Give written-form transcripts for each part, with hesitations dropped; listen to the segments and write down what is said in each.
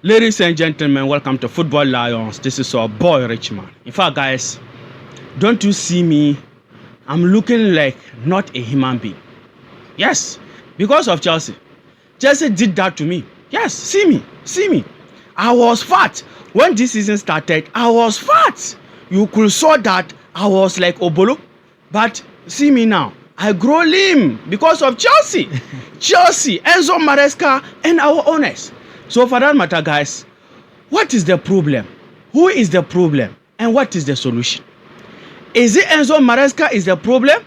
Ladies and gentlemen, welcome to Football Lions. This is our boy Richman. In fact, guys, don't you see me? I'm looking like not a human being. Yes, because of Chelsea. Chelsea did that to me. Yes, see me. I was fat. When this season started, I was fat. You could saw that I was like Obolo. But see me now. I grow lean because of Chelsea. Chelsea, Enzo Maresca, and our owners. So for that matter, guys, what is the problem? Who is the problem? And what is the solution? Is it Enzo Maresca is the problem?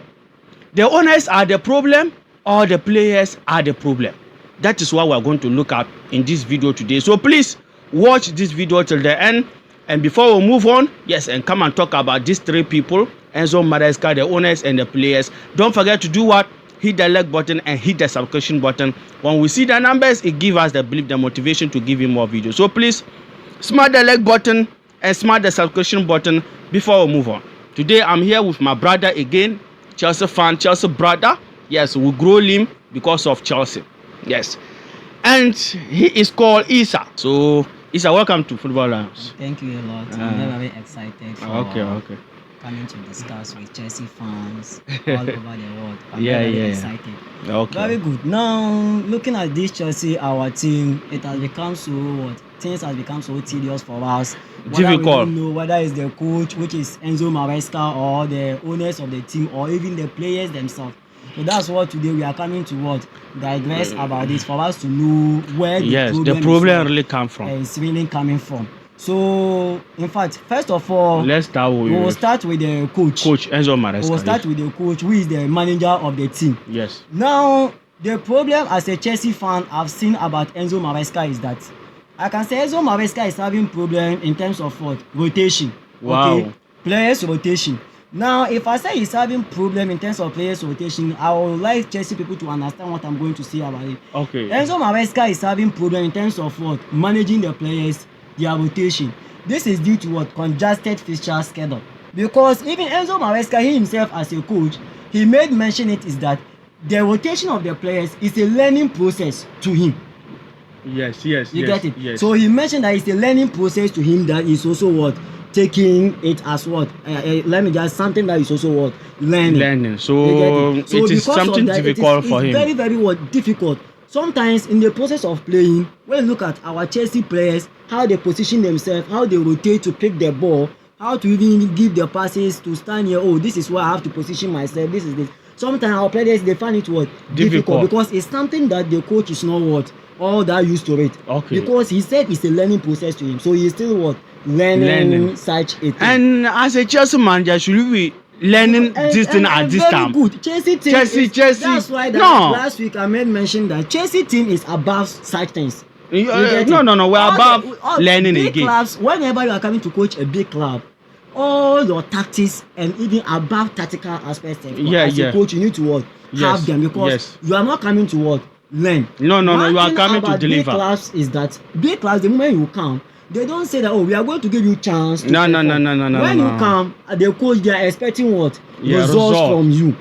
The owners are the problem? Or the players are the problem? That is what we are going to look at in this video today. So please watch this video till the end. And before we move on, yes, and come and talk about these three people, Enzo Maresca, the owners and the players. Don't forget to do what? Hit the like button and hit the subscription button. When we see the numbers, it gives us the belief, the motivation to give you more videos. So please smash the like button and smash the subscription button before we move on. Today I'm here with my brother again, Chelsea fan, Chelsea brother. Yes, we grow him because of Chelsea. Yes, and he is called Isa. So Isa, welcome to Football Lions. Thank you a lot. I'm very excited for Okay. coming to discuss with Chelsea fans all over the world. I'm very excited. Okay. Very good. Now, looking at this Chelsea, our team, it has become so what? Things has become so tedious for us. Difficult. We don't know whether it's the coach, which is Enzo Maresca, or the owners of the team, or even the players themselves. So that's what today we are coming to what? Digress about this for us to know where the problem really come from. It's really coming from. So, in fact, first of all, let's start with we will start with the coach. Coach Enzo Maresca. We will start with the coach, who is the manager of the team. Yes. Now, the problem as a Chelsea fan I've seen about Enzo Maresca is that I can say Enzo Maresca is having problem in terms of what? Rotation. Wow. Okay? Players rotation. Now, if I say he's having problem in terms of players rotation, I would like Chelsea people to understand what I'm going to say about it. Okay. Enzo Maresca is having problem in terms of what? Managing the players, their rotation. This is due to what? Congested fixture schedule. Because even Enzo Maresca, he himself as a coach, he made mention it is that the rotation of the players is a learning process to him. Yes. You get it? Yes. So he mentioned that it's a learning process to him that is also what? Taking it as what? Let me just something that is also what? Learning. So it is something difficult for him. It's very, very what? Difficult. Sometimes in the process of playing, when you look at our Chelsea players, how they position themselves, how they rotate to pick the ball, how to even give the passes to stand here. Oh, this is where I have to position myself. This is this. Sometimes our players, they find it what? Difficult because it's something that the coach is not what? All that used to it. Okay. Because he said it's a learning process to him. So he's still what? Learning. Such a thing. And as a Chelsea manager, should we be learning this thing at this time? Very good. Chelsea team. Chelsea. That's why last week I made mention that Chelsea team is above such things. No. We're above learning big again. Clubs, whenever you are coming to coach a big club, all your tactics and even above tactical aspects as a coach, you need to what? Have them because you are not coming to what? Learn. No. You are coming to deliver. Big clubs is that big clubs, the moment you come, they don't say that, oh, we are going to give you chance. No. When you come, the coach, they are expecting what? Results from you.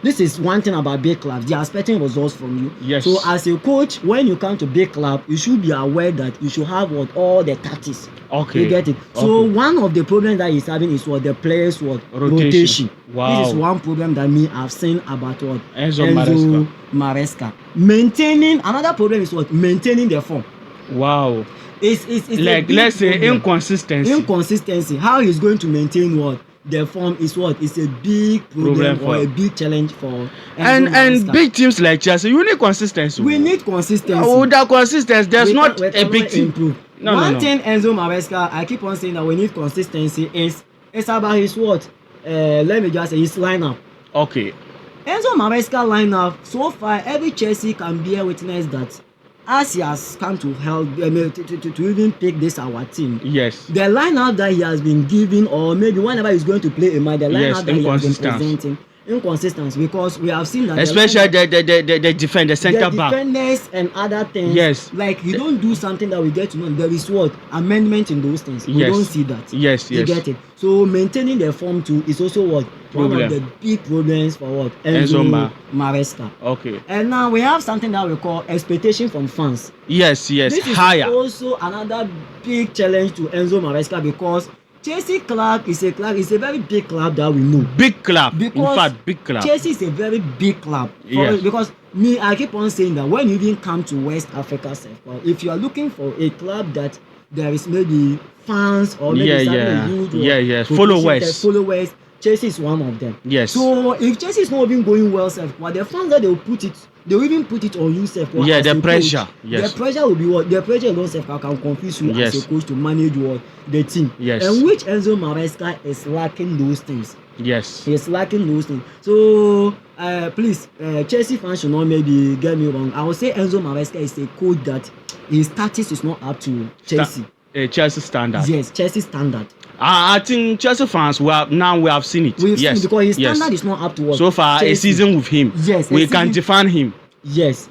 This is one thing about big clubs. They are expecting results from you. Yes. So as a coach, when you come to big club, you should be aware that you should have what? All the tactics. Okay. You get it? So one of the problems that he's having is what? The players what? Rotation. Wow. This is one problem that I've seen about what? Enzo Maresca. Maintaining, another problem is what? Maintaining the form. Wow. It's like, let's say, inconsistency. How he's going to maintain what? The form is what? It's a big problem or a big challenge for and big teams like Chelsea. You need consistency. We need consistency. Without consistency, there's not a big team. One thing Enzo Maresca, I keep on saying that we need consistency is it's about his what? Let me just say his lineup. Okay. Enzo Maresca lineup so far, every Chelsea can bear witness that as he has come to help to even pick this our team. Yes. The lineup that he has been given, or maybe whenever he's going to play a match, the lineup that he has been presenting inconsistent because we have seen that especially the defender, center back, defenders and other things. Yes. Like you don't do something that we get to know. There is what amendment in those things. We don't see that. Yes. You get it. So maintaining the form too is also what one of the big problems for what Enzo Maresca. Okay. And now we have something that we call expectation from fans. Yes. This is higher. also another big challenge to Enzo Maresca because Chelsea club is a very big club that we know. Big club. Because in fact, big club. Chelsea is a very big club. Yes. Because I keep on saying that when you even come to West Africa, if you are looking for a club that there is maybe fans or maybe followers, Chelsea is one of them. Yes. So if Chelsea is not even going well, but the fans that they will even put it on you, the pressure. Coach, yes. The pressure will be what? The pressure alone can confuse you as a coach to manage the team. Yes. And which Enzo Maresca is lacking those things. Yes. He's lacking those things. So please, Chelsea fans should not maybe get me wrong. I would say Enzo Maresca is a coach that his tactics is not up to Chelsea. Chelsea standard. Yes, Chelsea standard. I think Chelsea fans we have seen it. We've seen it because his standard is not up to what. So far, Chelsea. A season with him. Yes, we can defend him. Yes.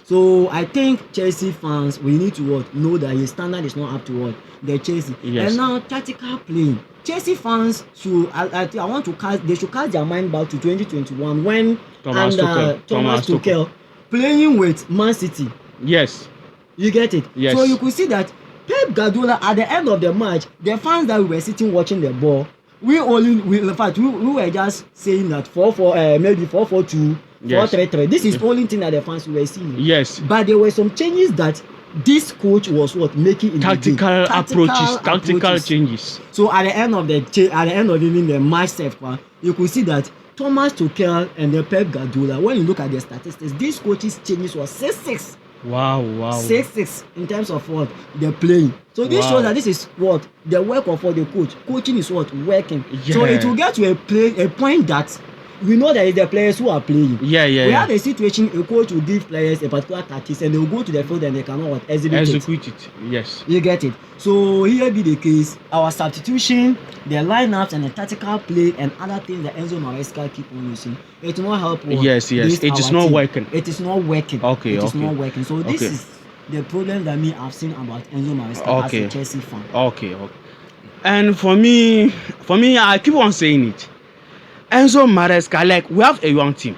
So I think Chelsea fans we need to know that his standard is not up to what the Chelsea. Yes. And now tactical playing. Chelsea fans should they should cast their mind back to 2021 when Thomas Tuchel playing with Man City. Yes. You get it? Yes. So you could see that Pep Guardiola at the end of the match, the fans that we were sitting watching the ball, we were just saying that 4-4-2, 4-3-3. This is the only thing that the fans were seeing. Yes. But there were some changes that this coach was making in tactical approaches, tactical changes. So at the end of even the match, you could see that Thomas Tuchel and the Pep Guardiola, when you look at their statistics, these coaches changes was 6-6. Wow. 6-6 in terms of what they're playing. So this shows that this is what the work of the coach. Coaching is what working. Yeah. So it will get to a point that we know that it's the players who are playing. We have a situation a coach will give players a particular tactics and they will go to the field and they cannot execute it. Yes. You get it. So here be the case. Our substitution, the lineups and the tactical play and other things that Enzo Maresca keep on using, it will not help. Yes. It is not working. It is not working. Okay. It is not working. So this is the problem that I've seen about Enzo Maresca as a Chelsea fan. Okay. And for me, I keep on saying it. Enzo Maresca, like we have a young team.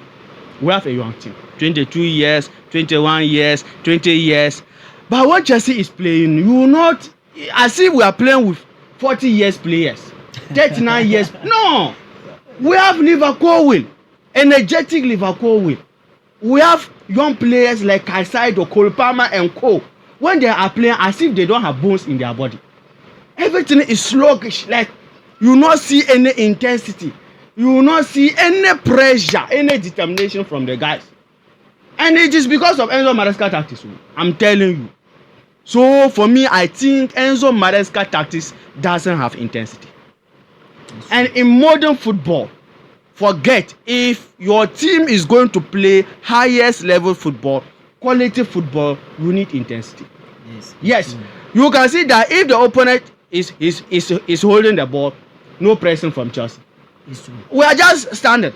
22 years, 21 years, 20 years. But what Chelsea is playing, you will not, as if we are playing with 40 years players, 39 years. No, we have Liverpool, energetic Liverpool. We have young players like Caicedo, Cole Palmer, and Co. When they are playing, as if they don't have bones in their body. Everything is sluggish. Like you will not see any intensity. You will not see any pressure, any determination from the guys. And it is because of Enzo Maresca tactics. I'm telling you. So for me, I think Enzo Maresca tactics doesn't have intensity. And in modern football, forget if your team is going to play highest level football, quality football, you need intensity. Yes. You can see that if the opponent is holding the ball, no pressing from Chelsea. We are just standing,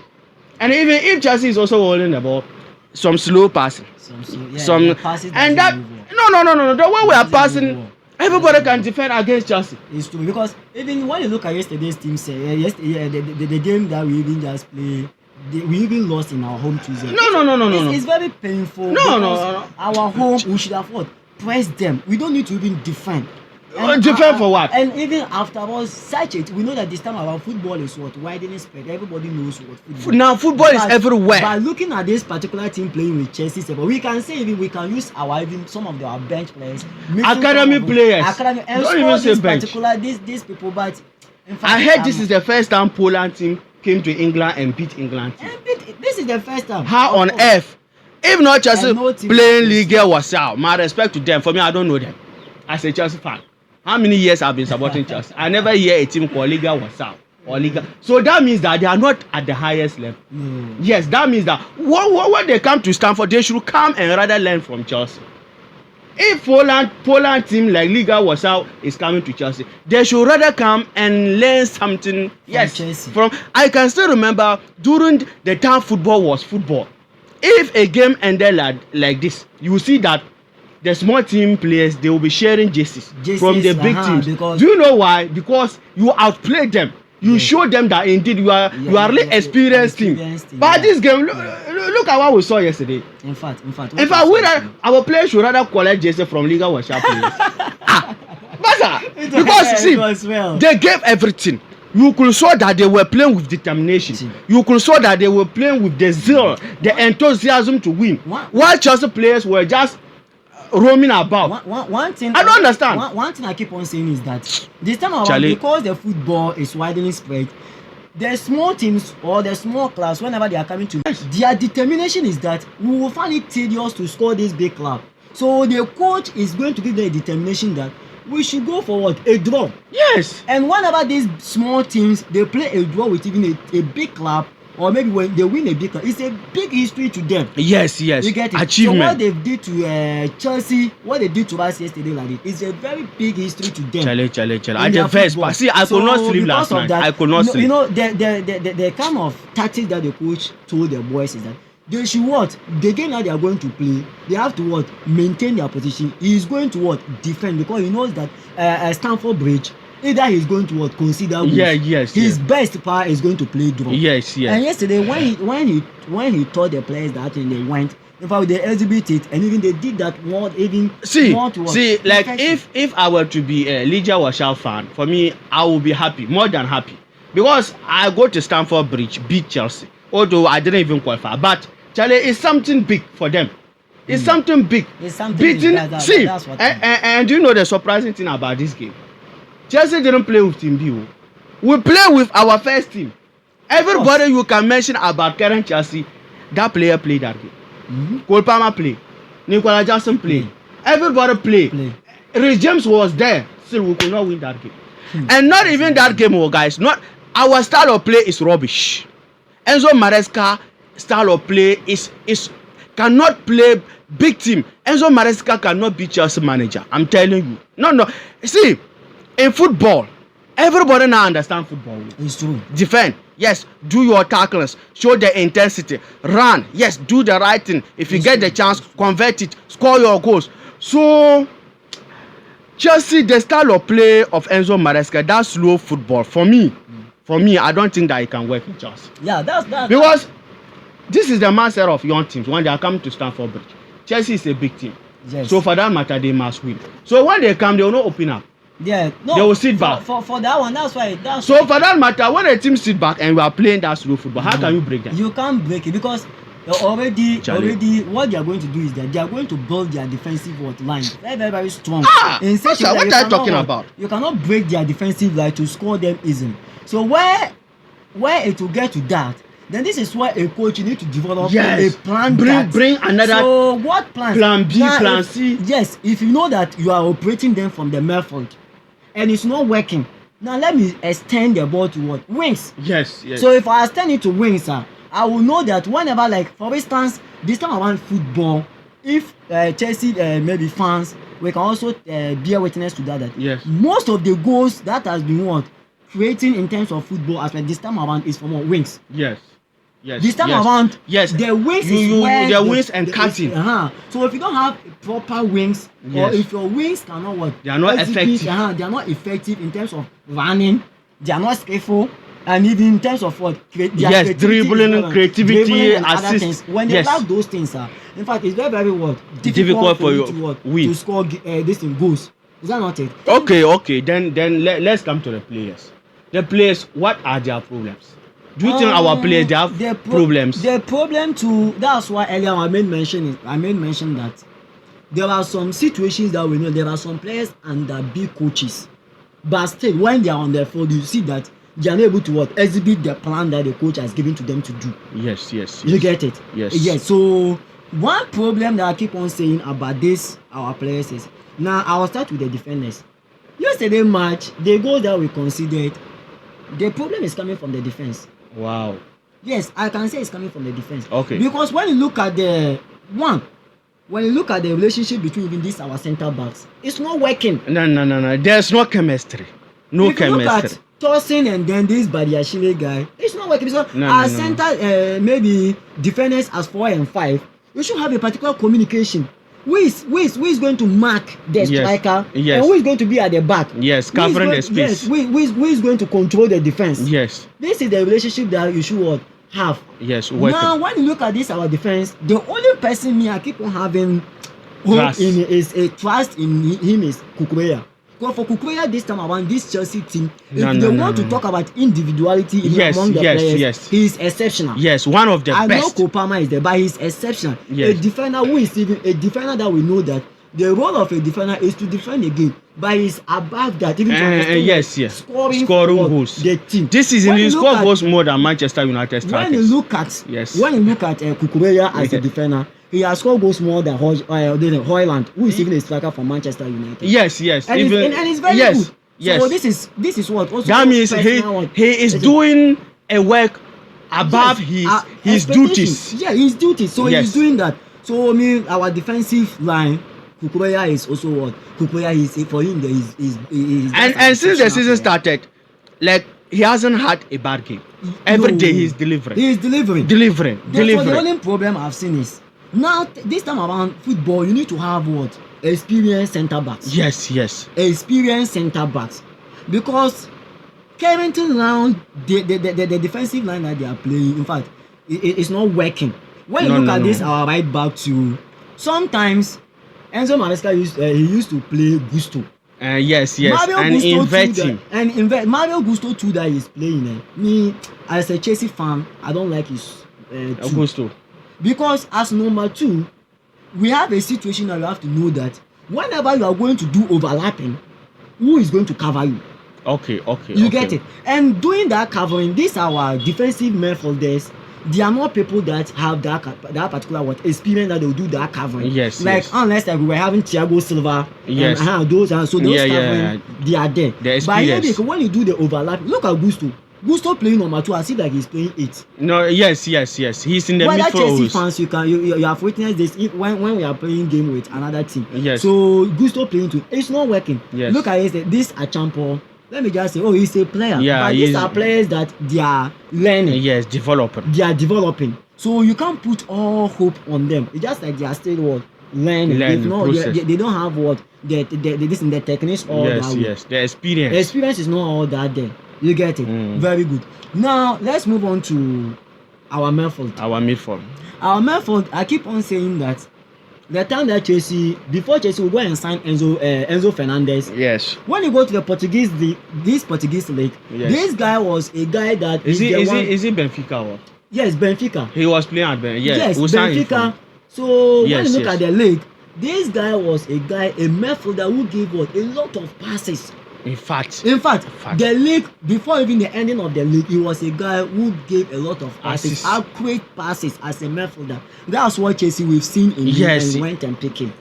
and even if Chelsea is also holding the ball, some slow passing, and that no. The way we are passing, everybody can defend against Chelsea. It's true because even when you look at yesterday's team, the game that we even just played, we even lost in our home 2-0. No. It's very painful. No. Our home, we should have pressed them. We don't need to even defend. Defend for what? And even afterwards, such it, we know that this time around football is widening spread. Everybody knows what football. Now football is everywhere. By looking at this particular team playing with Chelsea, we can say we can use some of our bench players, academy players. And don't even say bench. These people, but in fact, I heard this is the first time Poland team came to England and beat England team. This is the first time. How on earth? If not Chelsea playing Liga Warsaw, my respect to them. For me, I don't know them as a Chelsea fan. How many years I've been supporting Chelsea? I never hear a team called Liga Warsaw or Liga. So that means that they are not at the highest level. Yes, that means that when they come to Stamford, they should come and rather learn from Chelsea. if Poland team like Liga Warsaw is coming to Chelsea, they should rather come and learn something. Chelsea. From I can still remember during the time football was football. If a game ended like this, you will see that the small team players, they will be sharing jerseys from the big teams. Do you know why? Because you outplayed them. You show them that indeed you are really experienced team. But this game, look at what we saw yesterday. In fact, our players should rather collect jersey from Liga Warsaw players. Because they gave everything. You could saw that they were playing with determination. You could saw that they were playing with the zeal, the enthusiasm to win. While Chelsea players were just roaming about. One thing I don't understand. One thing I keep on saying is that this time around, because the football is widely spread, the small teams or the small clubs, whenever they are coming to, their determination is that we will find it tedious to score this big club. So the coach is going to give them a determination that we should go for what? A draw. Yes. And whenever these small teams, they play a draw with even a big club, or maybe when they win a big club, it's a big history to them. Yes. You get it? Achievement. So what they did to Chelsea, what they did to us yesterday like this, is a very big history to them. Chale. At the first part, see, I could not sleep last night. I could not sleep. You know, the kind of tactics that the coach told the boys is that they should what? The game that they are going to play, they have to what? Maintain their position. He is going to what? Defend, because he knows that Stamford Bridge, either he's going to what? Consider his best power is going to play draw. Yes. And yesterday when he told the players that and they went, in fact they exhibit it, and even they did that more to what? See, like if I were to be a Liga Warsaw fan, for me I will be happy, more than happy, because I go to Stamford Bridge, beat Chelsea, although I didn't even qualify, but Charlie, it's something big for them. It's something big. It's something beating. See, and do you know the surprising thing about this game? Chelsea didn't play with Team B. We play with our first team. Everybody you can mention about current Chelsea, that player played that game. Cole Palmer played. Nicola Jackson played. Everybody played. Rhys James was there. Still, we could not win that game. And not even that game, guys. Not our style of play is rubbish. Enzo Maresca style of play is cannot play big team. Enzo Maresca cannot be Chelsea manager. I'm telling you. No. See, in football, everybody now understand football. It's true. Defend. Yes. Do your tackles. Show the intensity. Run. Yes. Do the right thing. If you get the chance, convert it. Score your goals. So, Chelsea, the style of play of Enzo Maresca, that's slow football. For me, I don't think that it can work in Chelsea. Yeah, that's because this is the mindset of young teams when they are coming to Stamford Bridge. Chelsea is a big team. Yes. So for that matter, they must win. So when they come, they will not open up. Yeah, no. They will sit back. For that one, that's why. So for that matter, when a team sit back and we are playing that slow football, how can you break that? You can't break it because already what they are going to do is that they are going to build their defensive line very strong. In such what are you talking about? You cannot break their defensive line to score them easily. So where it will get to that, then this is why a coach need to develop a plan. Bring another. So what plan? Plan B, plan C. Yes, if you know that you are operating them from the midfield and it's not working, now let me extend the ball to what? Wings. Yes. So if I extend it to wings, I will know that whenever, like for instance, this time around football, if Chelsea maybe fans, we can also bear witness to that. Yes. Most of the goals that has been creating in terms of football aspect this time around is from wings. Yes. This time around, the wings is where the wings and cutting. So if you don't have proper wings, or if your wings cannot they are not effective. They are not effective in terms of running. They are not skillful, and even in terms of dribbling, creativity, assist. When they lack those things, in fact, it's very difficult for you to score this in goals. Is that not it? Okay. Then let's come to the players. The players, what are their problems? Do you think our players they have problems? The problem too. That's why earlier I made mention that there are some situations that we know there are some players under big coaches, but still when they are on the field, you see that they are not able to exhibit the plan that the coach has given to them to do. Yes. You get it? Yes. So one problem that I keep on saying about this our players is, now I will start with the defenders. Yesterday match, the goal that we considered, the problem is coming from the defense. Wow. Yes, I can say it's coming from the defense. Okay. Because when you look at the when you look at the relationship between even these our centre backs, it's not working. No. There's no chemistry. No if chemistry. you look at Tosin and then this Badiashile guy, it's not working. Because No. center, maybe defenders as 4 and 5, you should have a particular communication. Who is going to mark the striker? Yes. And who is going to be at the back? Yes, covering the space. Yes, who is going to control the defense? Yes. This is the relationship that you should have. Yes, working. Now, when you look at this, our defense, the only person I keep on having hope in is a trust in him is Kukureya. Because for Kukureya this time around, this Chelsea team, if they want to talk about individuality among the players, he is exceptional. Yes, one of the best. I know Kopama is there, but he's exceptional. Yes. A defender who is even a defender that we know that the role of a defender is to defend the game, but he's above that. Even scoring goals. The team. This season he scored goals more than Manchester United strikers. When you look at Kukureya as a defender, he has scored goals more than Højlund, who is even a striker for Manchester United. Yes. And he's very good. Yes. So this is what also that means he is doing a work above his duties. Yeah, his duties. So he's doing that. So I mean, our defensive line, Kukureya is also what Kukureya is for him. And since the season started, like he hasn't had a bad game. Every day he's delivering. He's delivering. Delivering. The only problem I've seen is now this time around football, you need to have what experienced centre backs. Yes. Experienced centre backs, because currently now the defensive line that they are playing, in fact, it's not working. When you look at this, our right back too, sometimes Enzo Maresca used to play Gusto. Yes, Mario and Gusto invert him. Mario Gusto too that he's playing. Me as a Chelsea fan, I don't like his Gusto. Because as number 2, we have a situation that you have to know that whenever you are going to do overlapping, who is going to cover you? Okay. You get it? And doing that covering, these are our defensive midfielders. They are not people that have that particular experience that they will do that covering. Yes. Unless we were having Thiago Silva. Yes. And those covering, they are there. But maybe when you do the overlap, look at Gusto playing number 2. I see that he's playing 8. No, yes. He's in the midfield. Chelsea fans, you have witnessed this when we are playing game with another team. Yes. So Gusto playing 2, it's not working. Yes. Look at this Achampo. Let me just say, he's a player. Yeah, but these are players that they are learning. Yes, developing. They are developing. So you can't put all hope on them. It's just like they are still learning. They don't have the techniques all that. Yes. The experience. The experience is not all that there. You get it? Very good. Now let's move on to our midfield. Our midfield, I keep on saying that the time that before Chelsea will go and sign Enzo Fernandez. Yes. When you go to the Portuguese league, this guy was a guy that is he Benfica or? Yes, Benfica. He was playing at Benfica. Yes, Benfica. So when you look at the league, this guy was a midfielder who gave a lot of passes. In fact, the league, before even the ending of the league, he was a guy who gave a lot of passes, accurate passes as a midfielder. That's what Chelsea we've seen in him, and we went and picked him.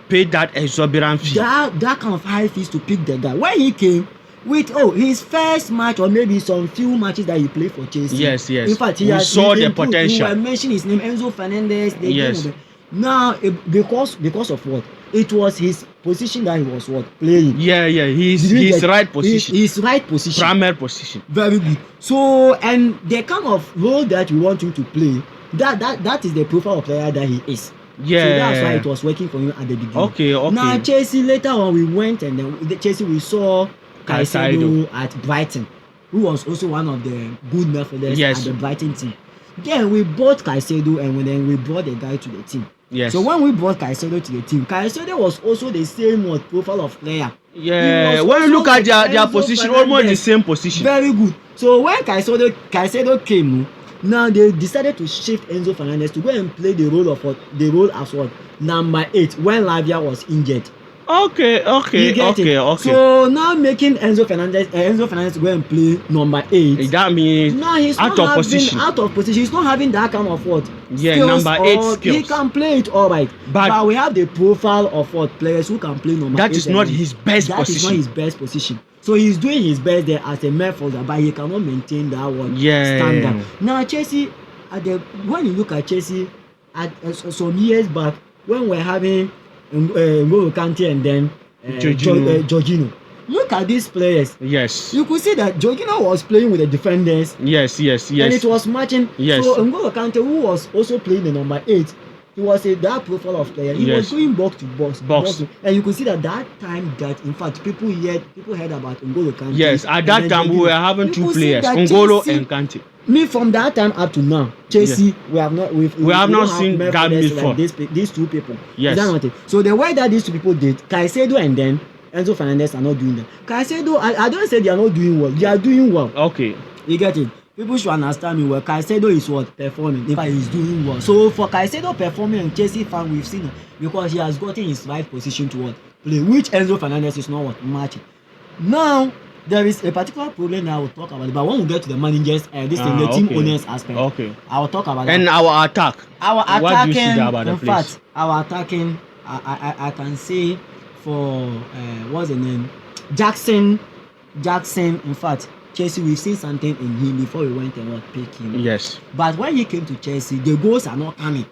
Paid that exorbitant fee. That kind of high fees to pick the guy. When he came with his first match or maybe some few matches that he played for Chelsea. Yes. In fact, he saw the potential. We mentioned his name, Enzo Fernandez. Yes. Now, because of what? It was his position that he was playing. Yeah. His right position. His right position. Primary position. Very good. So, and the kind of role that you want him to play, that is the profile of player that he is. Yeah. So that's why it was working for him at the beginning. Okay. Now, Chelsea, later on, we went and then we saw Caicedo at Brighton, who was also one of the good midfielders at the Brighton team. Then we bought Caicedo and then we brought the guy to the team. Yes. So when we brought Caicedo to the team, Caicedo was also the same profile of player. Yeah. When you look at their position, almost the same position. Very good. So when Caicedo came, now they decided to shift Enzo Fernandez to go and play the role as number 8 when Lavia was injured. Okay. So now making Enzo Fernandez go and play number 8. That means now he's out of position. He's not having that kind of skills, number 8 skills. He can play it all right. But we have the profile of players who can play number 8. That is not his best position. That is not his best position. So he's doing his best there as a midfielder, but he cannot maintain that standard. Now Chelsea, when you look at Chelsea, some years back, when we're having N'Golo Kante and then Jorginho. Look at these players. Yes. You could see that Jorginho was playing with the defenders. Yes. And it was matching. Yes. So N'Golo Kante, who was also playing the number 8, he was that profile of player. He was going box to box. And you could see that time that in fact people heard about N'Golo Kante. Yes, at that time we were having two players, N'Golo and Kante. Me from that time up to now, Chelsea, we have not seen that before. Like these two people. Yes. Is that not it? So the way that these two people did, Caicedo and then Enzo Fernandez are not doing that. Caicedo, I don't say they are not doing well. They are doing well. Okay. You get it? People should understand me well. Caicedo is what? Performing. In fact, he's doing well. So for Caicedo performing and Chelsea fan, we've seen it because he has gotten his right position to what? Play, which Enzo Fernandez is not what? Matching. Now, there is a particular problem that I will talk about, but when we get to the managers and the team owners aspect, I will talk about and that. Our attack. Our attacking, what do you see there about the place? fact, our attacking, I can say for what's the name? Jackson. In fact, Chelsea, we've seen something in him before we went and pick him. Yes. But when he came to Chelsea, the goals are not coming.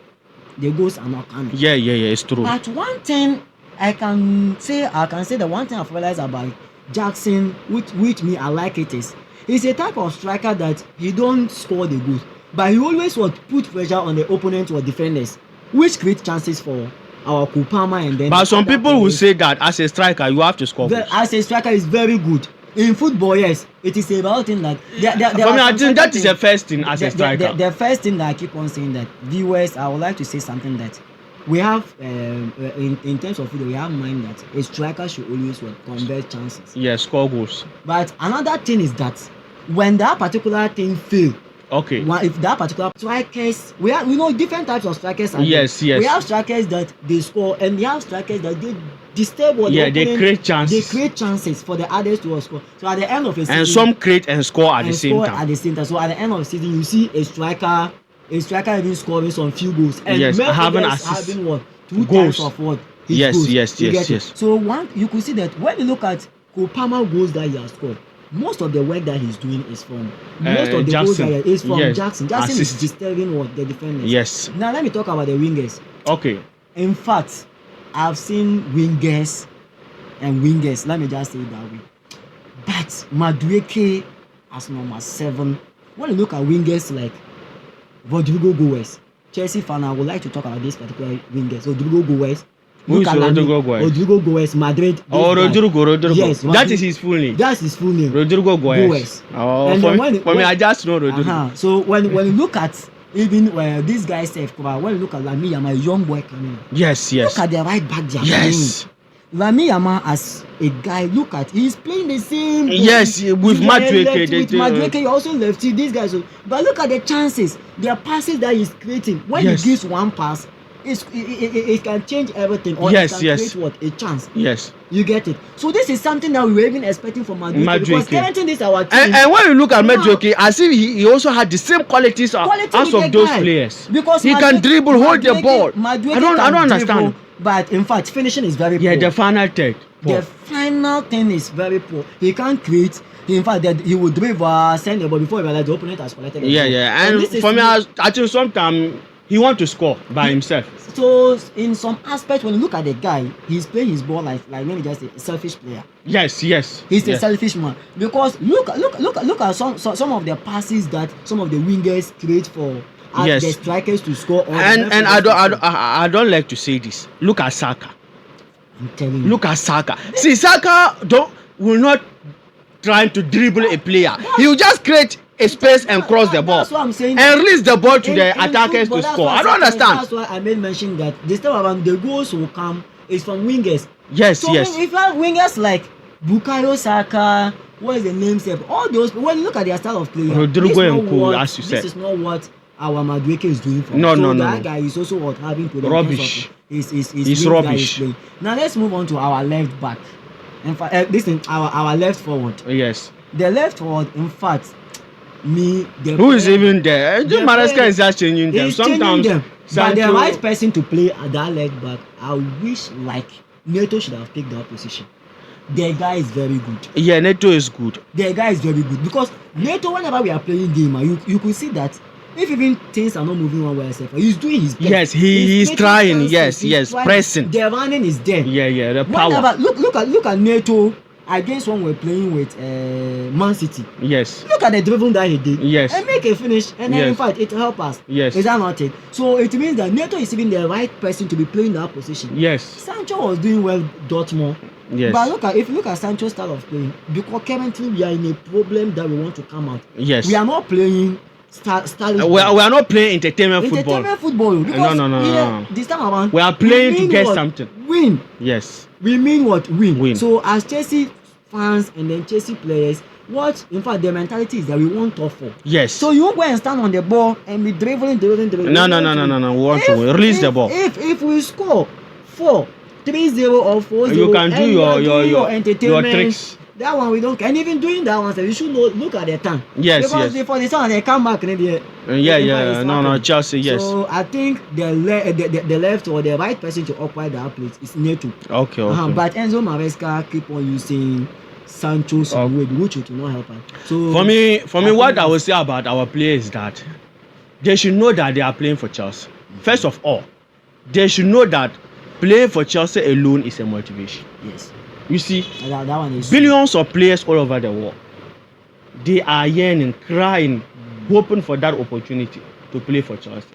Yeah, it's true. But one thing I can say the one thing I've realized about Jackson, which me I like it is, he's a type of striker that he don't score the goals, but he always put pressure on the opponent or defenders, which creates chances for our Kupama and then. But some people will say that as a striker you have to score goals. As a striker is very good. In football, yes, it is about thing that. For me, I think that is the first thing as a striker. The first thing that I keep on saying that viewers, I would like to say something that we have in terms of football, we have in mind that a striker should always convert chances. Yes, score goals. But another thing is that when that particular thing fail, if that particular strikers, we know different types of strikers. Yes. We have strikers that they score, and we have strikers that they disturb what they create chances. They create chances for the others to score. So at the end of a season, and some create and score at the same time. So at the end of the season, you see a striker even scoring some few goals, and having what 2 goals of what. Yes. So you could see that when you look at Kopama goals that he has scored, most of the work that he's doing is from Jackson. Jackson. Jackson is disturbing the defenders. Yes. Now let me talk about the wingers. Okay. In fact, I've seen wingers. Let me just say it that way. But Madueke as number 7. When you look at wingers like Rodrigo Goes, Chelsea fan, I would like to talk about this particular wingers. Rodrigo Goes. Who is Rodrigo Goes? Rodrigo Goes, Madrid. Rodrigo. Yes, that is his full name. That's his full name. Rodrigo Goes. And for me, I just know Rodrigo. So when you look at even this guy safe, when you look at Lamine Yamal, a young boy coming. Yes. Look at the right back there. Yes. Lamine Yamal as a guy, look at he's playing the same. Yes, with Madueke. With Madueke, he also lefty. These guys, but look at the chances, the passes that he's creating. When he gives one pass, it can change everything. Or it can create what? A chance. Yes. You get it. So this is something that we were even expecting from Madueke. Because currently this is our team. And when you look at Madueke, as if he also had the same qualities as of those players. Because he can dribble, hold the ball. I don't understand. But in fact, finishing is very poor. Yeah, the final third. The final thing is very poor. He can't create. In fact, that he would dribble, send the ball before he realized the opponent has collected the ball. And for me, I think sometimes he wants to score by himself. So in some aspects, when you look at the guy, he's playing his ball like let me just say a selfish player. Yes. He's a selfish man because look at some of the passes that some of the wingers create for the strikers to score. And I don't like to say this. Look at Saka. I'm telling you. Look at Saka. See, Saka will not try to dribble a player. He will just create a space and cross the ball. That's what I'm saying. And release the ball to the attackers to score. I don't understand. That's why I made mention that this time around the goals will come is from wingers. Yes. If you have wingers like Bukayo Saka, what is the name? All those. When you look at their style of play, Rodrigo and Co, as you said. This is not what our Madueke is doing for us. No. That guy is also having rubbish. He's rubbish. Now let's move on to our left back. In fact, listen, our left forward. Yes. The left forward, in fact, who is even there? Maresca is just changing them. Sometimes changing them. But the right person to play at that left back, I wish like Neto should have picked that position. The guy is very good. Yeah, Neto is good. The guy is very good because Neto, whenever we are playing game, you could see that if even things are not moving one way, he's doing his best. Yes, he's making trying. chances, Yes, trying. pressing. The running is there. Yeah, the power. Whenever, look at Neto against when we're playing with Man City. Yes. Look at the dribbling that he did. Yes. And make a finish, and then in fact it help us. Yes. Is that not it? So it means that Neto is even the right person to be playing that position. Yes. Sancho was doing well, Dortmund. Yes. But if you look at Sancho's style of playing, because currently we are in a problem that we want to come out. Yes. We are not playing stylish. We are not playing entertainment football. Entertainment football. Because No. This time around, We are playing to get what? something. Win. Yes. We mean what? Win. Win. So as Chelsea fans and then Chelsea players, what in fact the mentality is that we want top 4. Yes. So you won't go and stand on the ball and be dribbling. No. We want to win. Release the ball. If we score 4-3-0 or 4-0, You can do your entertainment. tricks. That one we don't. And even doing that one, you should look at the time. Yes, because before the time they come back, No, Chelsea, yes. So I think the left or the right person to occupy that place is Neto. Okay. But Enzo Maresca keep on using Sancho's way, which it will not help us. So for me, what I would say about our players is that they should know that they are playing for Chelsea. First of all, they should know that playing for Chelsea alone is a motivation. Yes. You see, that one is billions of players all over the world. They are yearning, crying, hoping for that opportunity to play for Chelsea.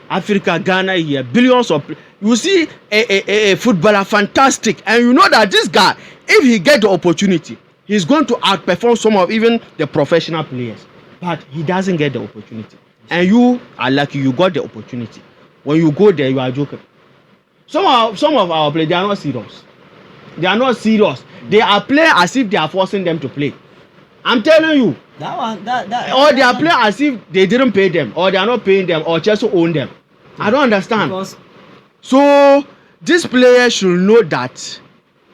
Africa, Ghana here, billions of. You see a footballer, fantastic, and you know that this guy, if he get the opportunity, he's going to outperform some of even the professional players. But he doesn't get the opportunity, and you are lucky you got the opportunity. When you go there, you are joking. Some of our players, they are not serious. They are not serious. They are playing as if they are forcing them to play. I'm telling you. That one. Or they are playing as if they didn't pay them, or they are not paying them, or Chelsea own them. I don't understand. Because So these players should know that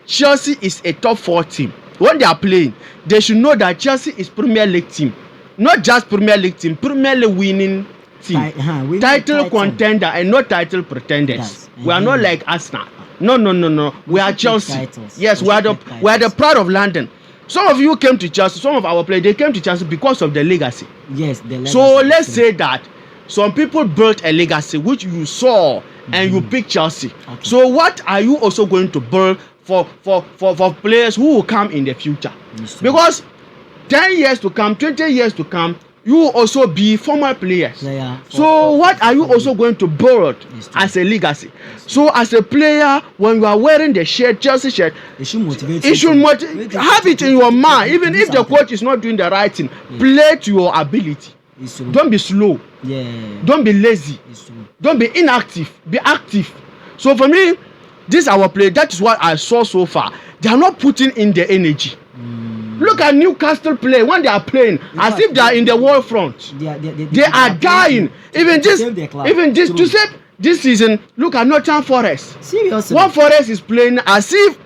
Chelsea is a top 4 team. When they are playing, they should know that Chelsea is Premier League team, not just Premier League team, Premier League winning team, title contender and not title pretenders. Yes. We are not like Arsenal. No. We are Chelsea. Titles. Yes, we are the pride of London. Some of you came to Chelsea. Some of our players, they came to Chelsea because of the legacy. Yes, the legacy. So let's say that some people built a legacy which you saw and you picked Chelsea. Okay. So what are you also going to build for players who will come in the future? Yes, because 10 years to come, 20 years to come, you will also be former players. So what are you also going to build as a legacy? So as a player, when you are wearing the shirt, Chelsea shirt, it should motivate. Have it in your mind. Even if the coach is not doing the right thing, play to your ability. Don't be slow. Don't be lazy. Don't be inactive. Be active. So for me, this our play. That is what I saw so far. They are not putting in the energy. Look at Newcastle play when they are playing as if they are in the world front. They are dying. Even this to save this season. Look at Nottingham Forest. Seriously, one Forest is playing as if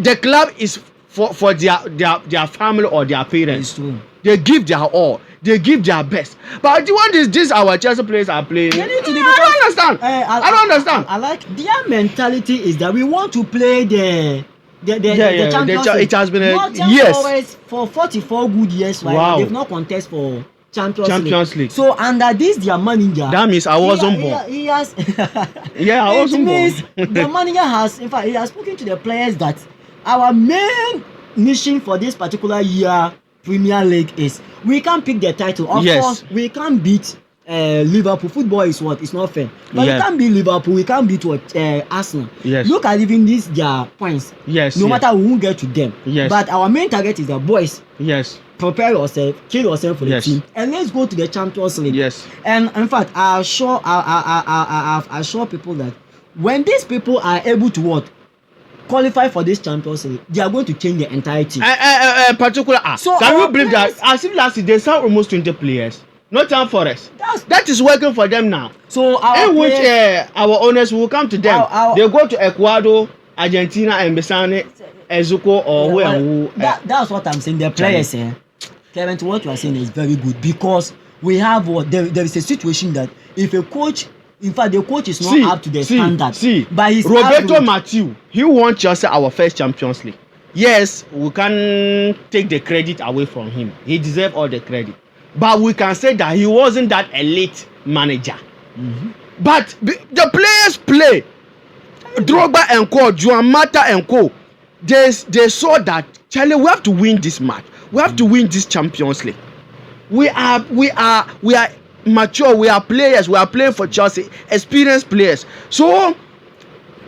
the club is for their family or their parents. They give their all. They give their best. But the one is this our Chelsea players are playing. I don't understand. I don't understand. I like their mentality is that we want to play the Champions League. It has been yes for 44 good years. Right? Wow. They've not contest for Champions League. So under this their manager. That means I wasn't born. He has. Yeah, I wasn't born. The manager has, in fact, he has spoken to the players that our main mission for this particular year Premier League is we can't pick the title. Of course, we can't beat Liverpool. Football is what? It's not fair. But we can't beat Liverpool. We can't beat Arsenal. Yes. Look at even these their points. Yes. No matter who get to them. Yes. But our main target is the boys. Yes. Prepare yourself, kill yourself for the team, and let's go to the Champions League. Yes. And in fact, I assure people that when these people are able to qualify for this Champions League, they are going to change the entire team. So can you believe that? As if last year they signed almost 20 players. Nottingham Forest. That is working for them now. So our owners will come to them. They go to Ecuador, Argentina, and Besane, Ezuko, or who. That's what I'm saying. The players, Kevin, what you are saying is very good because we have there is a situation that if a coach. In fact, the coach is not up to the standard. But he's Roberto Matthew, he won Chelsea our first Champions League. Yes, we can take the credit away from him. He deserves all the credit. but we can say that he wasn't that elite manager. But the players play. Drogba and Co, Juan Mata and Co, they saw that Charlie, we have to win this match. We have to win this Champions League. We are mature. We are players. We are playing for Chelsea, experienced players. So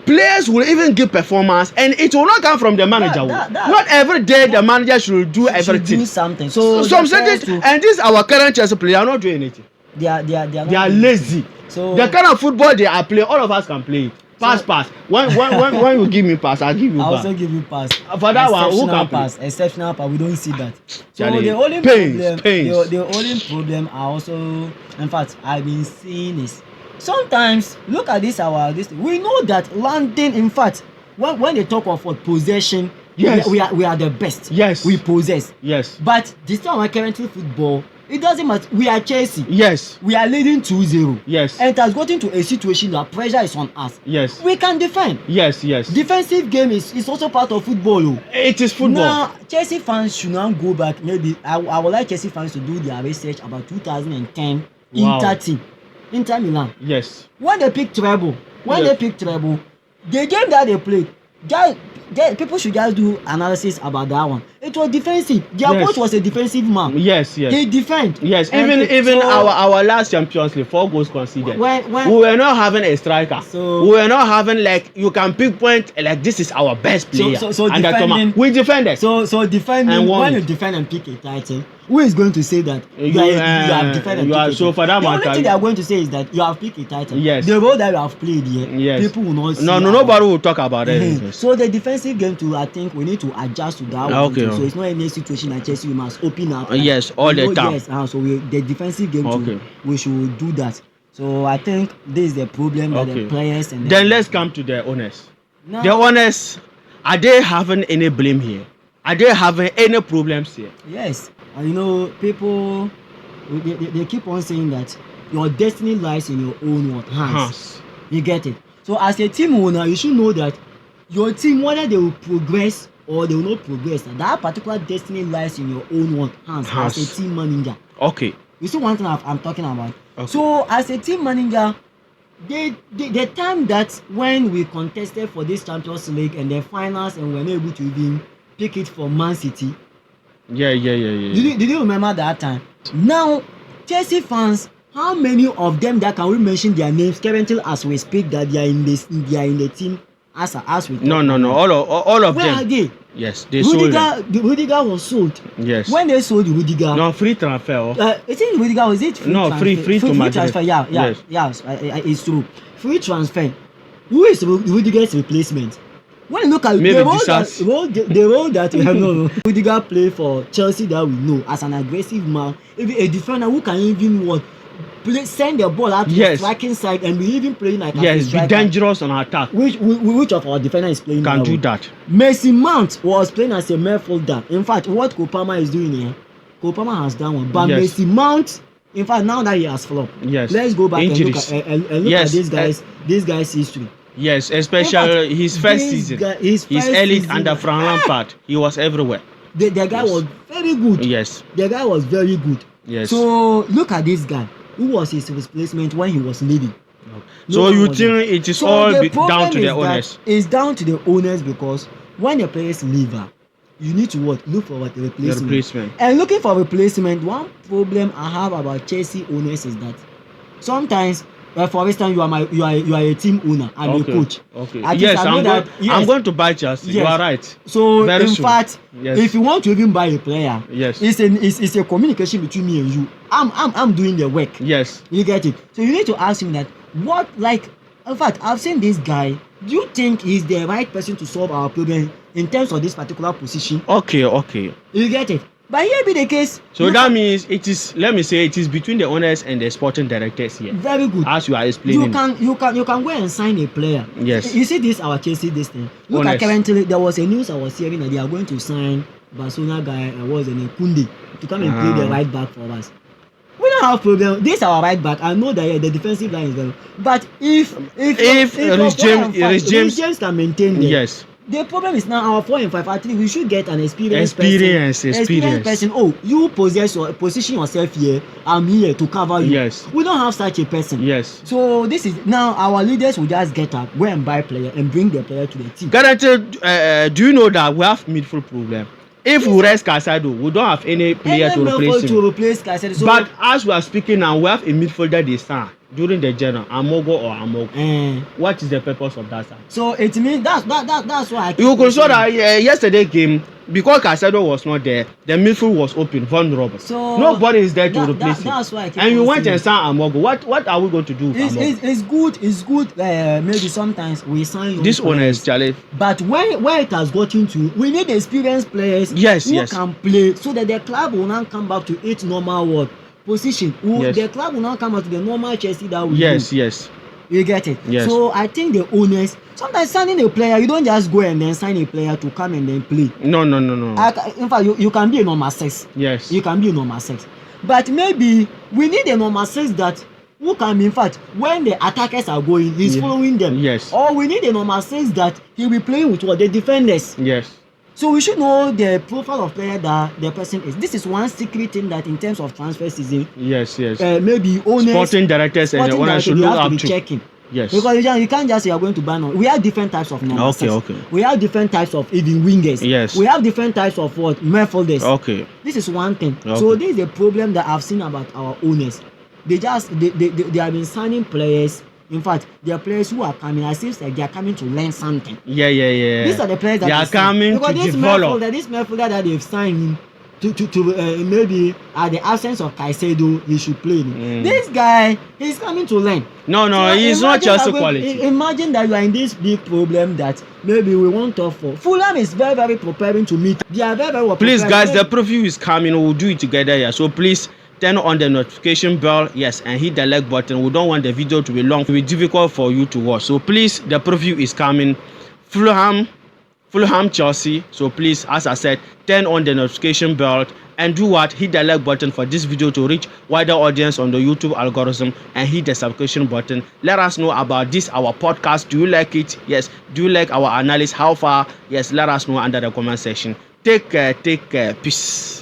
players will even give performance, and it will not come from the manager. Not every day the manager should do everything. Do something. So some certain, and this our current Chelsea player are not doing anything. They are lazy. So the kind of football they are playing, all of us can play. Pass. When you give me pass, I'll give you pass. I'll also give you pass. For that one, who can pass? play? Exceptional pass. We don't see that. So Charlie, the only pains. The only problem are also, in fact, I've been seeing is sometimes look at this we know that London, in fact, when they talk of possession, yes, we are the best. Yes, we possess. Yes, but this time our currently football, it doesn't matter. We are Chelsea. Yes. We are leading 2-0. Yes. And it has gotten to a situation that pressure is on us. Yes. We can defend. Yes. Defensive game is also part of football. It is football. Now, Chelsea fans should now go back. Maybe I would like Chelsea fans to do their research about 2010 Inter Milan. Yes. When they picked treble, the game that they played, people should just do analysis about that one. It was defensive. Their coach was a defensive man. Yes. He defend. Yes. Even our last Champions League, 4 goals conceded. When we were not having a striker. We were not having, like, you can pinpoint like this is our best player. So defending, we defended. So defending, when you defend and pick a title, who is going to say that you have defended? So for that matter, the only thing they are going to say is that you have picked a title. Yes. The role that you have played here, people will not see. Nobody will talk about it. So the defensive game too, I think we need to adjust to that one. Okay. So it's not any situation that Chelsea we must open up. Yes, all the time. Yes, so the defensive game too, we should do that. So I think this is the problem that the players and then let's come to the owners. The owners, are they having any blame here? Are they having any problems here? Yes. And people they keep on saying that your destiny lies in your own hands. You get it? So as a team owner, you should know that your team, whether they will progress or they will not progress, that particular destiny lies in your own hands as a team manager. Okay. You see one thing I'm talking about. Okay. So as a team manager, the time that when we contested for this Champions League and the finals and we were not able to even pick it for Man City. Yeah. Did you remember that time? Now, Chelsea fans, how many of them that can we mention their names currently as we speak that they are in the team as we talk? No. All of Where them. Where are they? Yes, they sold them. Rudiger was sold. Yes. When they sold Rudiger. No, free transfer. I think Rudiger was it free transfer? Free to Madrid. Transfer. Yeah. It's true. Free transfer. Who is Rudiger's replacement? When you look at the role that no. Rudiger play for Chelsea that we know as an aggressive man, even a defender who can even send the ball out to the striking side and be even playing like a striker. Be dangerous on attack. Which of our defenders is playing? Can do that. Mason Mount was playing as a midfielder. In fact, what Kopama is doing here, Kopama has done one, but Mason Mount. In fact, now that he has flopped, let's go back and look at this guy's history. Yes, especially his first season. His elite under Frank Lampard. He was everywhere. The guy was very good. Yes. The guy was very good. Yes. So look at this guy. Who was his replacement when he was leaving? So you think it is all down to the owners? It's down to the owners because when the players leave, you need to look for the replacement. And looking for replacement, one problem I have about Chelsea owners is that sometimes, for instance, you are a team owner. I'm a coach. Okay. I'm going to buy Chelsea. Yes. You are right. So in fact, if you want to even buy a player, it's a communication between me and you. I'm doing the work. Yes. You get it. So you need to ask him that in fact, I've seen this guy. Do you think he's the right person to solve our problem in terms of this particular position? Okay. You get it. But here be the case. So that means it is between the owners and the sporting directors here. Very good. As you are explaining. You can go and sign a player. Yes. You see this our Chelsea this thing. Look at currently there was a news I was hearing that they are going to sign Barcelona guy was in Kunde to come and play the right back for us. We don't have problem. This is our right back. I know that the defensive line is very. But if James can maintain them, The problem is now our 4 and 5. Actually, we should get an experienced person. Oh, you position yourself here. I'm here to cover you. Yes. We don't have such a person. Yes. So this is now our leaders will just get up, go and buy player and bring the player to the team. Guaranteed. Do you know that we have midfield problem? If we rest Casado, we don't have any player to replace him. Casado. So, but as we are speaking now, we have a midfielder they start during the journey, Amogo. What is the purpose of that? Sir? So it means that's why you could saw that yesterday game, because Casado was not there, the midfield was open, vulnerable. So nobody is there to replace him. That's why and you went and signed Amogo. What are we going to do with Amogo? It's good. Maybe sometimes we sign this owner is challenge. But where it has gotten to, we need experienced players who can play, so that the club will not come back to its normal position. The club will not come back to the normal Chelsea that we do. Yes. You get it? Yes. So I think the owners, sometimes signing a player, you don't just go and then sign a player to come and then play. No. In fact, you can be a number 6. Yes. You can be a number 6. But maybe we need a number 6 that who can be, in fact, when the attackers are going, he's following them. Yes. Or we need a number 6 that he'll be playing with the defenders. Yes. So we should know the profile of player that the person is. This is one secret thing that in terms of transfer season. Yes. Maybe owners, sporting directors and the owners should look up to. Checking. Yes. Because you can't just say you're going to ban on. We have different types of numbers. Okay. We have different types of even wingers. Yes. We have different types of midfielders. Okay. This is one thing. Okay. So this is the problem that I've seen about our owners. They have been signing players. In fact, there are players who are coming. I seems like they are coming to learn something. Yeah. These are the players that they are coming to develop. This midfielder that they've signed to maybe at the absence of Caicedo, he should play. This guy, he's coming to learn. No, so he's not Chelsea quality. Imagine that you are in this big problem that maybe we won't talk for. Fulham is very, very preparing to meet. They are very, very well prepared. Please, guys, the preview is coming. We'll do it together here. So please turn on the notification bell, and hit the like button. We don't want the video to be long. It will be difficult for you to watch. So please, the preview is coming. Fulham, Chelsea. So please, as I said, turn on the notification bell and do what? Hit the like button for this video to reach wider audience on the YouTube algorithm, and hit the subscription button. Let us know about this, our podcast. Do you like it? Yes. Do you like our analysis? How far? Yes. Let us know under the comment section. Take care. Peace.